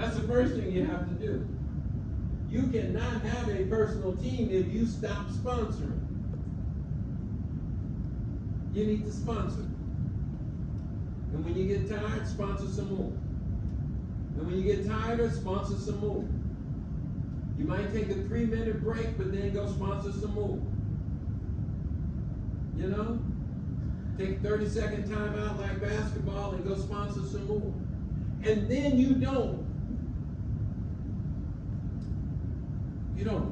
That's the first thing you have to do. You cannot have a personal team if you stop sponsoring. You need to sponsor. And when you get tired, sponsor some more. And when you get tired, sponsor some more. You might take a 3-minute break, but then go sponsor some more. You know? Take a 30-second time out like basketball and go sponsor some more. And then you don't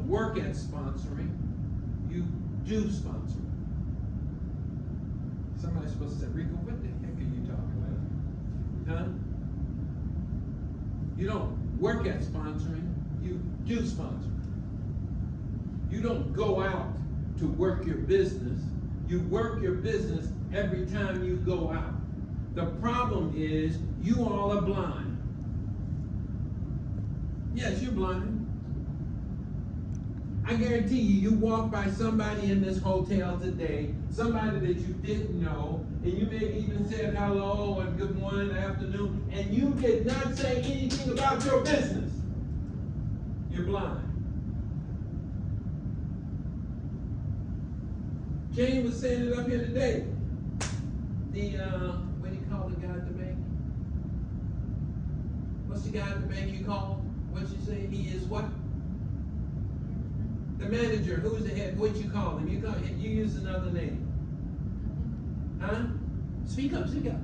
work at sponsoring, you do sponsoring. Somebody's supposed to say, Rico, what the heck are you talking about? Huh? You don't work at sponsoring, you do sponsoring. You don't go out to work your business, you work your business every time you go out. The problem is, you all are blind. Yes, you're blind. I guarantee you, you walk by somebody in this hotel today, somebody that you didn't know, and you maybe even said hello and good morning, afternoon, and you did not say anything about your business. You're blind. Jane was saying it up here today. What do you call the guy at the bank? What's the guy at the bank you call? What'd you say? He is what? The manager. Who's the head? What'd you call him? You use another name. Huh? Speak up, speak up.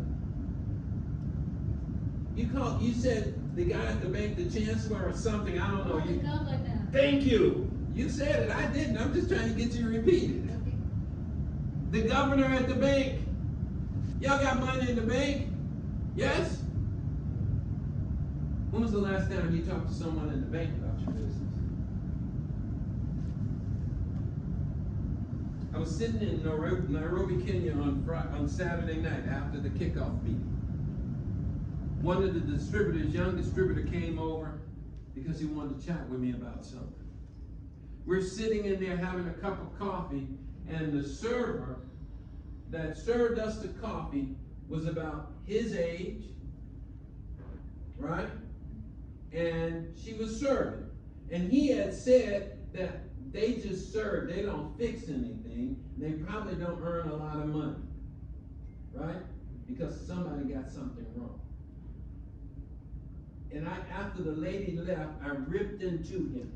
You said the guy at the bank, the chancellor or something, I don't know. You sound like that. Thank you. You said it, I didn't. I'm just trying to get you to repeat it. The governor at the bank. Y'all got money in the bank? Yes? When was the last time you talked to someone in the bank about your business? I was sitting in Nairobi, Kenya on Saturday night after the kickoff meeting. One of the distributors, young distributor, came over because he wanted to chat with me about something. We're sitting in there having a cup of coffee, and the server that served us the coffee was about his age, right? And she was serving. And he had said that they just serve, they don't fix anything, they probably don't earn a lot of money, right? Because somebody got something wrong. And after the lady left, I ripped into him.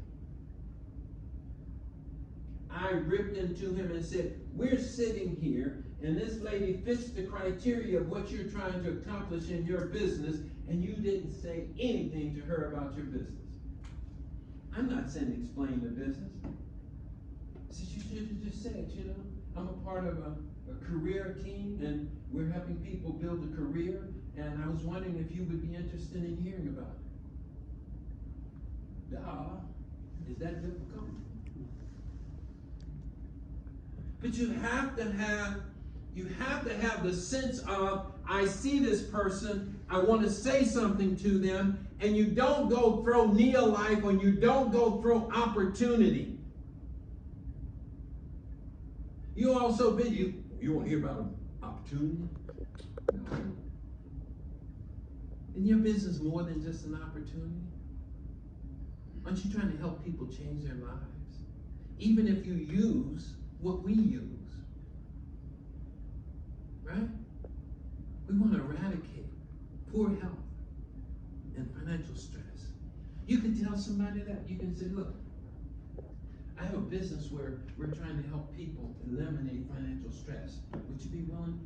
I ripped into him and said, we're sitting here, and this lady fits the criteria of what you're trying to accomplish in your business, and you didn't say anything to her about your business. I'm not saying explain the business. I said, you should have just said, you know, I'm a part of a career team, and we're helping people build a career, and I was wondering if you would be interested in hearing about it. Is that difficult? But you have to have the sense of, I see this person, I want to say something to them, and you don't go throw neo-life, or you don't go throw opportunity. You also you want to hear about opportunity? No. Isn't your business more than just an opportunity? Aren't you trying to help people change their lives? Even if you use what we use, right? We want to eradicate poor health and financial stress. You can tell somebody that. You can say, look, I have a business where we're trying to help people eliminate financial stress. Would you be willing?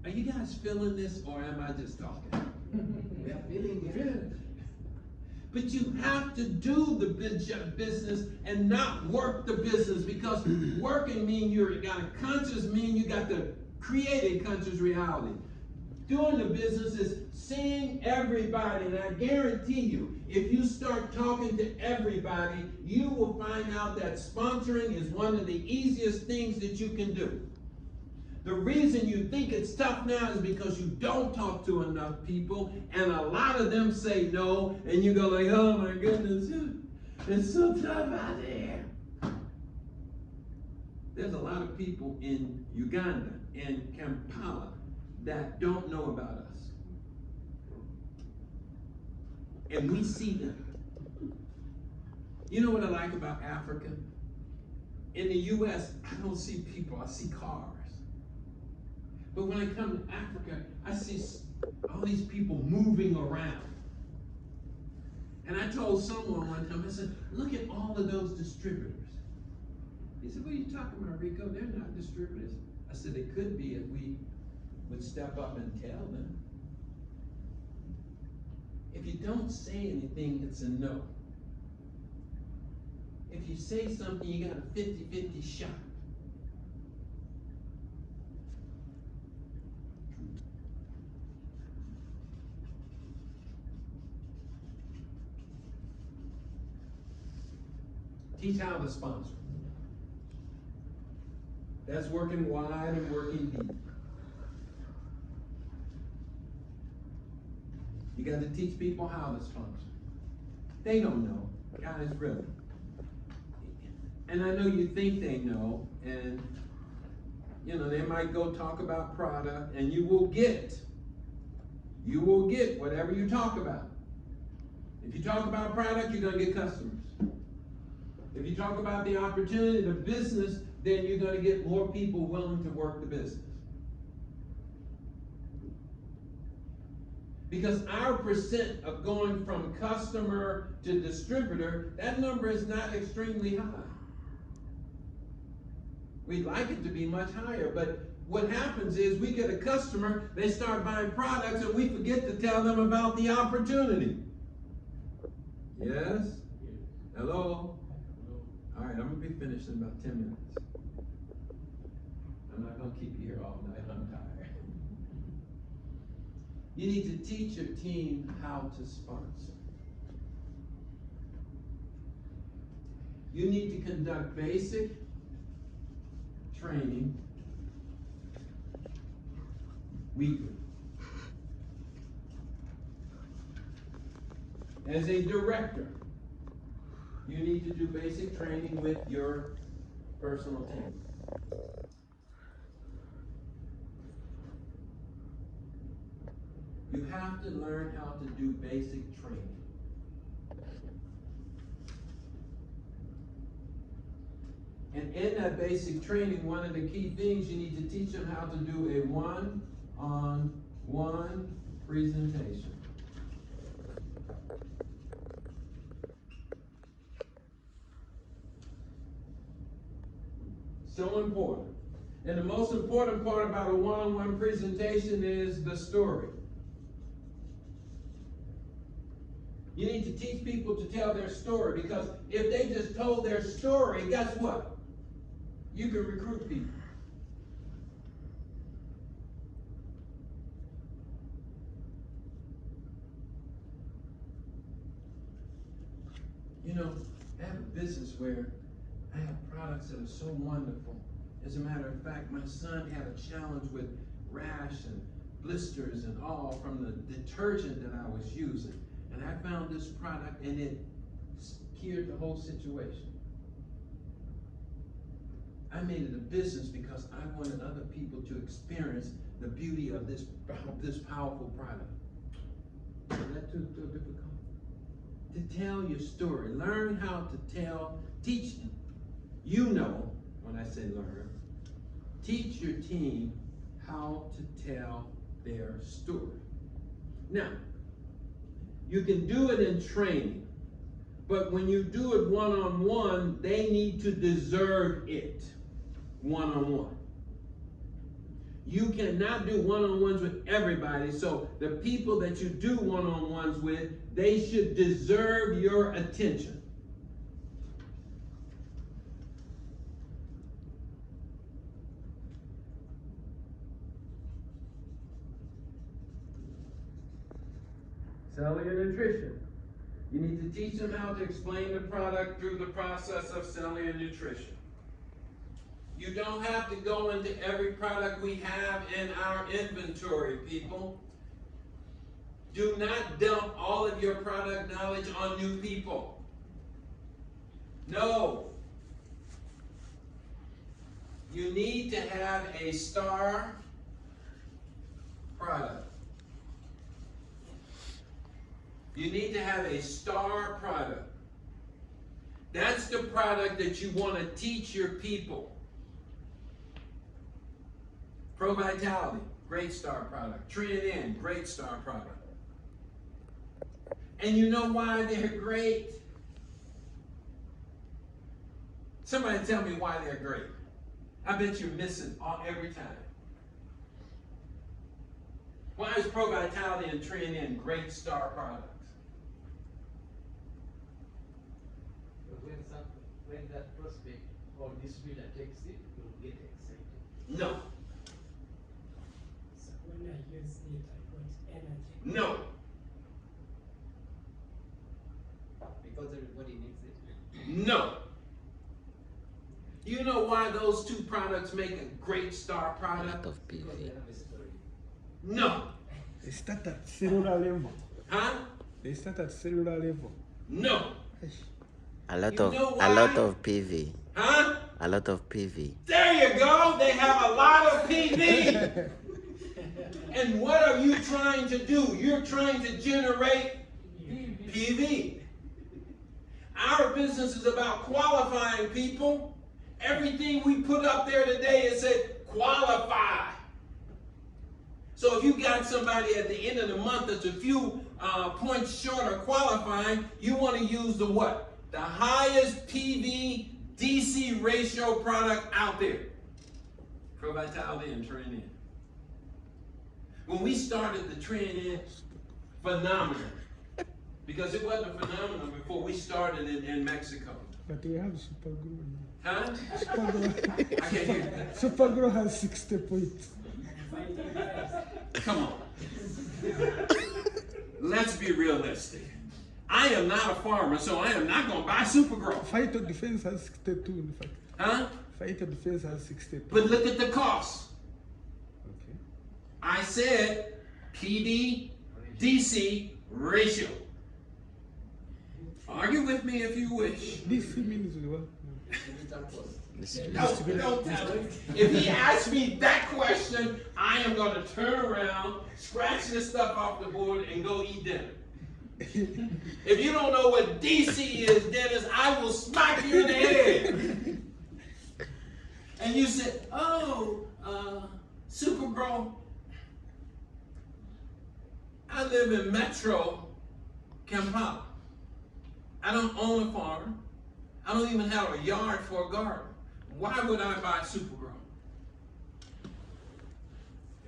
Are you guys feeling this, or am I just talking? We're feeling it. But you have to do the business and not work the business, because working means you got a conscious mean you got to create a conscious reality. Doing the business is seeing everybody, and I guarantee you, if you start talking to everybody, you will find out that sponsoring is one of the easiest things that you can do. The reason you think it's tough now is because you don't talk to enough people, and a lot of them say no, and you go like, oh my goodness, it's so tough out there. There's a lot of people in Uganda and Kampala that don't know about us. And we see them. You know what I like about Africa? In the U.S., I don't see people, I see cars. But when I come to Africa, I see all these people moving around. And I told someone one time, I said, look at all of those distributors. He said, what are you talking about, Rico? They're not distributors. I said, they could be if we would step up and tell them. If you don't say anything, it's a no. If you say something, you got a 50-50 shot. Teach how to sponsor. That's working wide and working deep. You got to teach people how to sponsor. They don't know, guys, really. And I know you think they know, and you know, they might go talk about product, and you will get whatever you talk about. If you talk about product, you're gonna get customers. If you talk about the opportunity, the business, then you're gonna get more people willing to work the business. Because our percent of going from customer to distributor, that number is not extremely high. We'd like it to be much higher, but what happens is we get a customer, they start buying products, and we forget to tell them about the opportunity. Yes? Hello? All right, I'm gonna be finished in about 10 minutes. I'm not gonna keep you here all night, I'm tired. You need to teach your team how to sponsor. You need to conduct basic training weekly. As a director, you need to do basic training with your personal team. You have to learn how to do basic training. And in that basic training, one of the key things, you need to teach them how to do a one-on-one presentation. So important. And the most important part about a one-on-one presentation is the story. You need to teach people to tell their story, because if they just told their story, guess what? You can recruit people. You know, I have a business where I have products that are so wonderful. As a matter of fact, my son had a challenge with rash and blisters and all from the detergent that I was using. And I found this product and it cured the whole situation. I made it a business because I wanted other people to experience the beauty of this powerful product. Is that too difficult? To tell your story. Learn how to tell, teach, you know, when I say learn, teach your team how to tell their story. Now, you can do it in training, but when you do it one-on-one, they need to deserve it one-on-one. You cannot do one-on-ones with everybody, so the people that you do one-on-ones with, they should deserve your attention. Cellular nutrition. You need to teach them how to explain the product through the process of cellular nutrition. You don't have to go into every product we have in our inventory, people. Do not dump all of your product knowledge on new people. No. You need to have a star product. You need to have a star product. That's the product that you want to teach your people. Pro Vitality, great star product. Trend In, great star product. And you know why they're great? Somebody tell me why they're great. I bet you're missing every time. Why is Pro Vitality and Trend In great star products? When that prospect or distributor takes it, you'll get excited. No. So when I use it, I got energy. No. Because everybody needs it. No. You know why those two products make a great star product? Of Because they PV. have a story. No. They start at cellular level. Huh? They start at cellular level. No. A lot You of know a lot why? of PV. Huh? A lot of PV. There you go. They have a lot of PV. And what are you trying to do? You're trying to generate PV. Our business is about qualifying people. Everything we put up there today is said qualify. So if you got somebody at the end of the month that's a few points short of qualifying, you want to use the what? The highest PV DC ratio product out there. Pro Vitality and Trend In. When we started the Trend In, phenomenal. Because it wasn't a phenomenon before we started in Mexico. But we have Supergrow now. Huh? Supergrow, I can't hear you. Supergrow has 60 points. Come on. Let's be realistic. I am not a farmer, so I am not going to buy Supergrow. Fighter Defense has 62 in fact. Huh? Fighter Defense has 62. But look at the cost. Okay. I said PD DC ratio. Argue with me if you wish. DC means what? Digital cost. Don't tell him. If he asks me that question, I am going to turn around, scratch this stuff off the board, and go eat dinner. If you don't know what DC is, Dennis, I will smack you in the head. And you said, oh, Supergrow. I live in Metro Kampala. I don't own a farm. I don't even have a yard for a garden. Why would I buy Supergrow?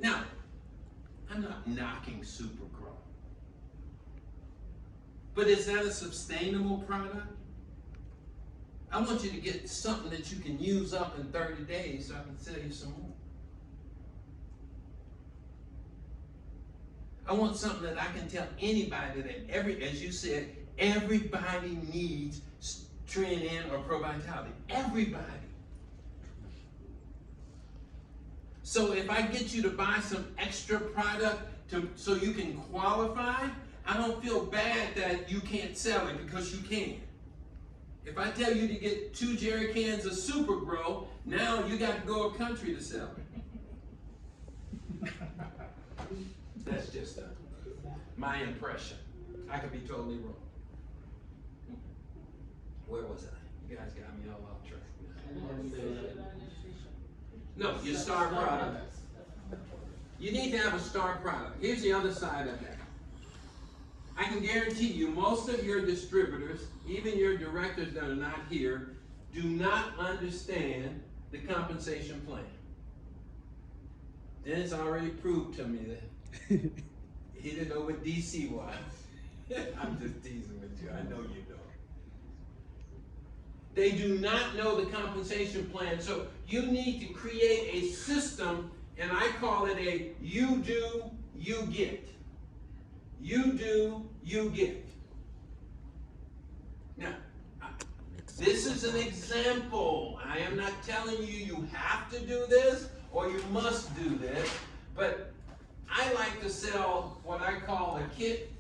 Now, I'm not knocking Supergrow. But is that a sustainable product? I want you to get something that you can use up in 30 days so I can sell you some more. I want something that I can tell anybody that as you said, everybody needs Trend In or Pro Vitality. Everybody. So if I get you to buy some extra product so you can qualify, I don't feel bad that you can't sell it because you can. If I tell you to get 2 jerry cans of Supergrow, now you got to go a country to sell it. That's just my impression. I could be totally wrong. Where was I? You guys got me all off track. No, your star product. You need to have a star product. Here's the other side of that. I can guarantee you most of your distributors, even your directors that are not here, do not understand the compensation plan. Dennis already proved to me that he didn't know what DC was. I'm just teasing with you. I know you know. They do not know the compensation plan. So you need to create a system, and I call it a you do, you get. You do, you get. Now, this is an example. I am not telling you you have to do this or you must do this, but I like to sell what I call a kit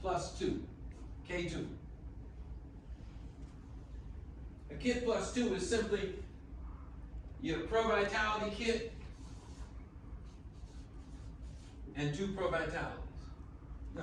plus 2, K2. A kit plus 2 is simply your Pro Vitality kit and 2 Pro Vitalities. No.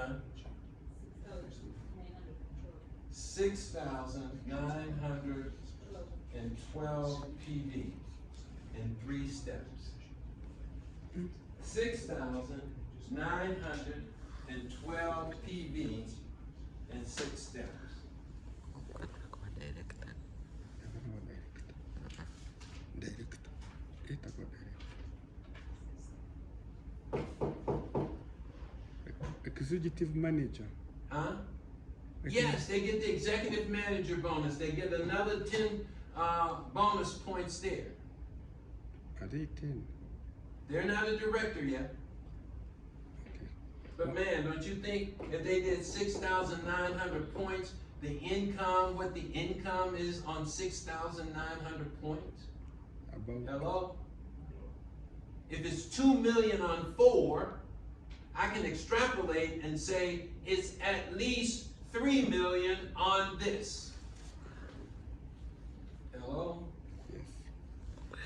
Huh? 6,912 PV in 3 steps. 6,912 PV in 6 steps. Kwa director. Director. Itakuwa director. Executive manager. Huh? Yes, they get the executive manager bonus. They get another 10 bonus points there. Are they 10? They're not a director yet. Okay. But man, don't you think if they did 6,900 points, the income, what the income is on 6,900 points? About Hello? If it's 2 million on 4, I can extrapolate and say it's at least 3 million on this. Hello? yes.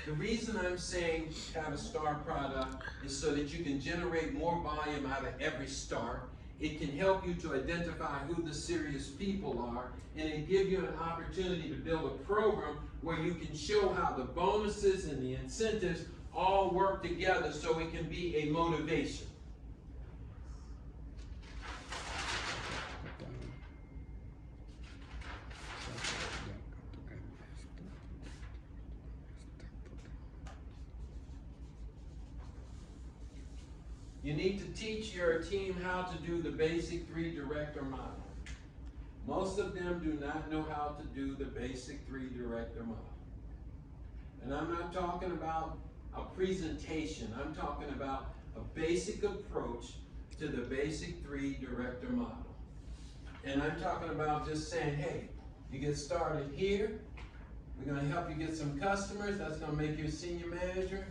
The reason I'm saying have a star product is so that you can generate more volume out of every star. It can help you to identify who the serious people are, and it gives you an opportunity to build a program where you can show how the bonuses and the incentives all work together so it can be a motivation. You need to teach your team how to do the basic 3 director model. Most of them do not know how to do the basic 3 director model. And I'm not talking about a presentation. I'm talking about a basic approach to the basic 3 director model. And I'm talking about just saying, hey, you get started here. We're going to help you get some customers. That's going to make you a senior manager.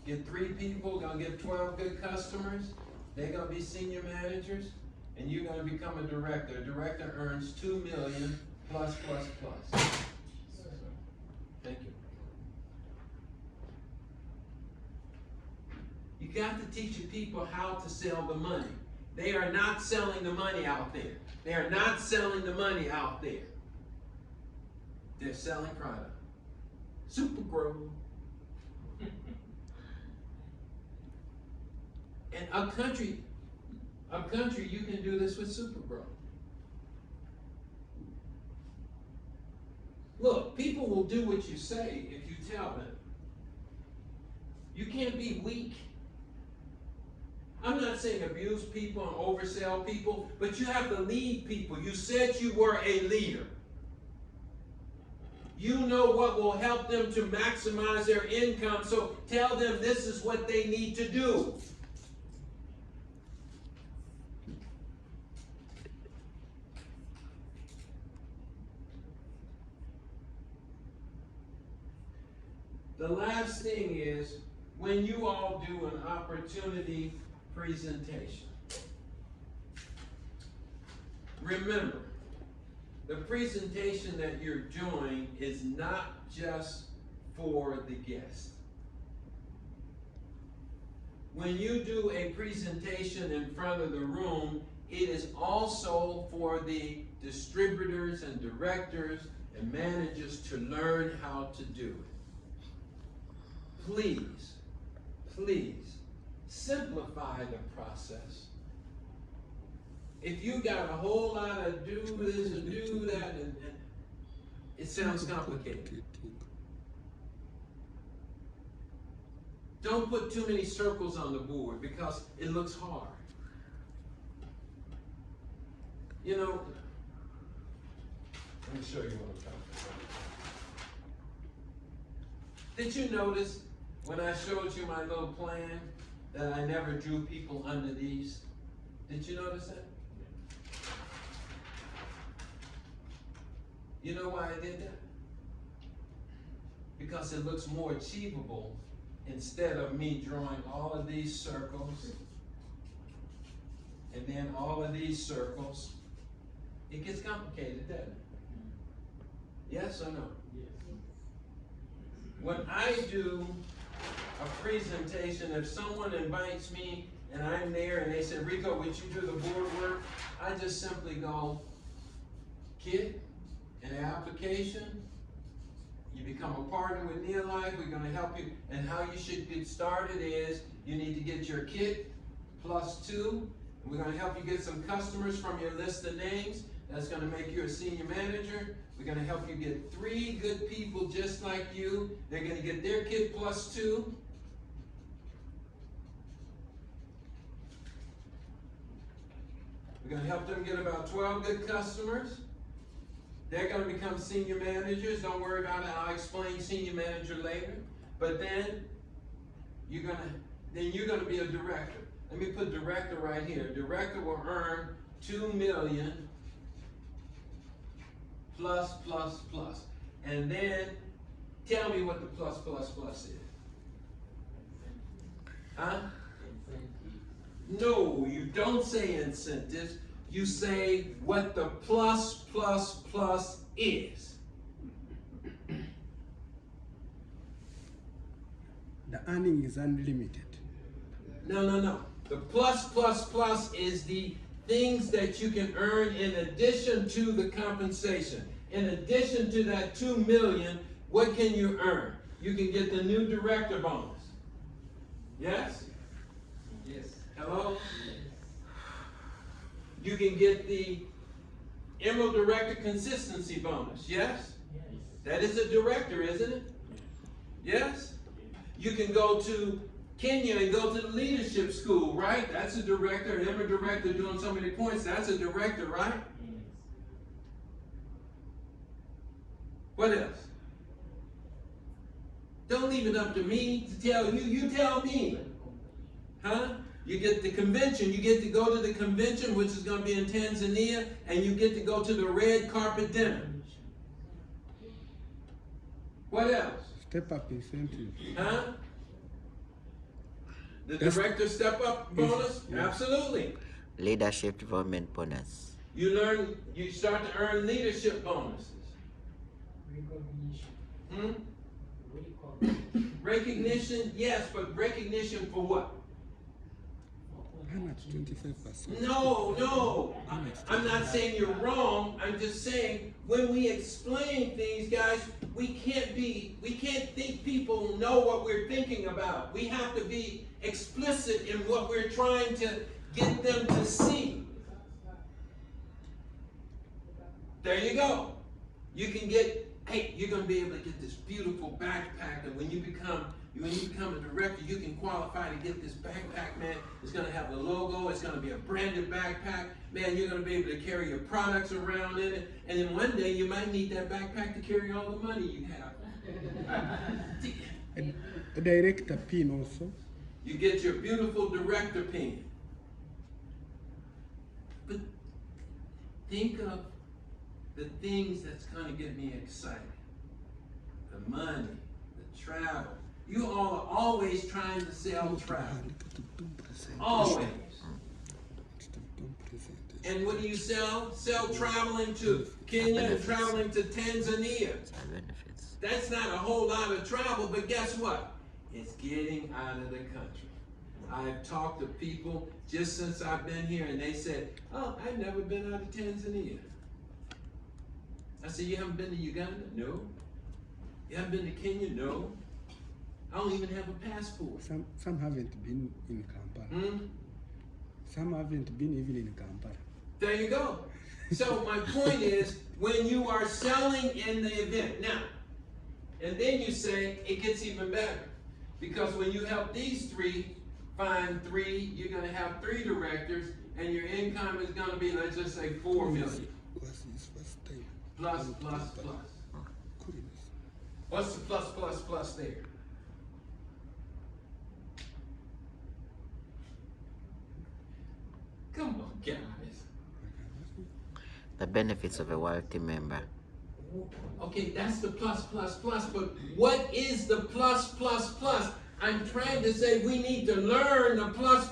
Get 3 people, gonna get 12 good customers. They're gonna be senior managers, and you're gonna become a director. A director earns 2 million plus. Thank you. You got to teach your people how to sell the money. They are not selling the money out there. They are not selling the money out there. They're selling product. Super-Grow. And a country, you can do this with Super-Grow. Look, people will do what you say if you tell them. You can't be weak. I'm not saying abuse people and oversell people, but you have to lead people. You said you were a leader. You know what will help them to maximize their income, so tell them this is what they need to do. The last thing is, when you all do an opportunity presentation, remember, the presentation that you're doing is not just for the guest. When you do a presentation in front of the room, it is also for the distributors and directors and managers to learn how to do it. Please, please, simplify the process. If you got a whole lot of do this and do that, and it sounds complicated. Don't put too many circles on the board because it looks hard. You know, let me show you what I'm talking about. Did you notice when I showed you my little plan that I never drew people under these? Did you notice that? You know why I did that? Because it looks more achievable instead of me drawing all of these circles and then all of these circles. It gets complicated, doesn't it? Yes or no? Yes. When I do a presentation, if someone invites me and I'm there and they said, Rico, would you do the board work? I just simply go, kid, an application, you become a partner with Neolife, we're gonna help you, and how you should get started is, you need to get your kit +2, and we're gonna help you get some customers from your list of names, that's gonna make you a senior manager. We're gonna help you get 3 good people just like you, they're gonna get their kit +2. We're gonna help them get about 12 good customers. They're gonna become senior managers. Don't worry about it, I'll explain senior manager later. But then you're gonna be a director. Let me put director right here. Director will earn 2 million plus. And then tell me what the plus is. Huh? No, you don't say incentives. You say what the plus is. The earning is unlimited. No. The plus is the things that you can earn in addition to the compensation. In addition to that 2 million, what can you earn? You can get the new director bonus. Yes? Yes. Hello? You can get the Emerald Director Consistency Bonus, yes? Yes. That is a director, isn't it? Yes? You can go to Kenya and go to the leadership school, right? That's a director, an Emerald Director doing so many points, that's a director, right? Yes. What else? Don't leave it up to me to tell you, you tell me. Huh? You get the convention, you get to go to the convention, which is going to be in Tanzania, and you get to go to the red carpet dinner. What else? Step up incentive. Huh? The Yes. director step up bonus? Yes. Absolutely. Leadership development bonus. You start to earn leadership bonuses. Recognition. Hmm? Recognition, yes, but recognition for what? I'm at 25%. No. I'm not saying you're wrong. I'm just saying when we explain things, guys, we can't think people know what we're thinking about. We have to be explicit in what we're trying to get them to see. There you go. You can get, hey, you're gonna be able to get this beautiful backpack, and when you become a director, you can qualify to get this backpack, man. It's gonna have the logo, it's gonna be a branded backpack. Man, you're gonna be able to carry your products around in it, and then one day you might need that backpack to carry all the money you have. A director pin also. You get your beautiful director pin. But think of the things that's gonna get me excited. The money, the travel. You all are always trying to sell travel. Always. And what do you sell? Sell traveling to Kenya and traveling to Tanzania. Benefits. That's not a whole lot of travel, but guess what? It's getting out of the country. I've talked to people just since I've been here, and they said, oh, I've never been out of Tanzania. I said, you haven't been to Uganda? No. You haven't been to Kenya? No. I don't even have a passport. Some haven't been in Kampala. Hmm? Some haven't been even in Kampala. There you go. So my point is, when you are selling in the event, now, and then you say, it gets even better. Because when you help these 3 find 3, you're gonna have 3 directors, and your income is gonna be, let's just say 4 million. What's his first time? Plus. What's the plus there? Come on, guys. The benefits of a wealthy member. Okay, that's the plus, but what is the plus? I'm trying to say we need to learn the plus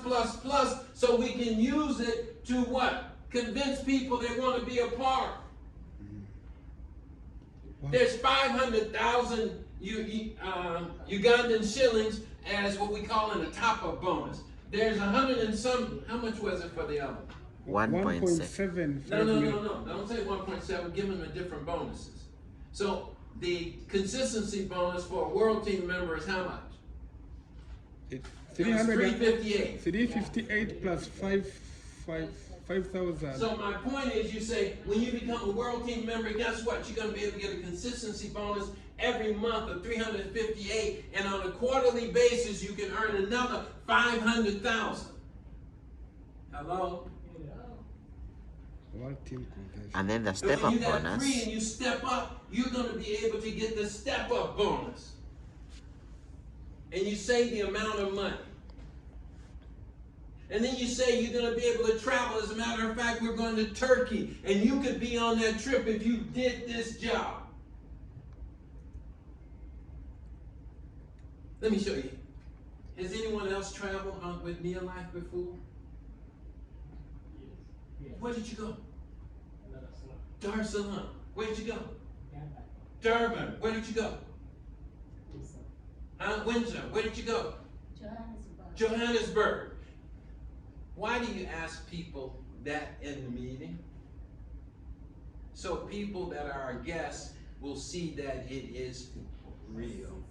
so we can use it to what? Convince people they want to be a part. There's 500,000 Ugandan shillings as what we call in a top-up bonus. There's 100 and some, how much was it for the other? 1.7. 1.75 No, million. don't say 1.7, give them the different bonuses. So the consistency bonus for a world team member is how much? It's It was 358. 358. 358 plus 5,000. So my point is, you say, when you become a world team member, guess what? You're gonna be able to get a consistency bonus every month of 358, and on a quarterly basis, you can earn another 500,000. Hello? World team convention. And then the And step when up you got 3 bonus. and you step up, you're gonna be able to get the step up bonus. And you save the amount of money. And then you say you're going to be able to travel. As a matter of fact, we're going to Turkey. And you could be on that trip if you did this job. Let me show you. Has anyone else traveled with Near Life before? Yes. Where did you go? Dar es Salaam. Dar es Salaam. Where did you go? Durban. Durban. Where did you go? Windsor. Windsor. Where did you go? Johannesburg. Johannesburg. Why do you ask people that in the meeting? So people that are our guests will see that it is real.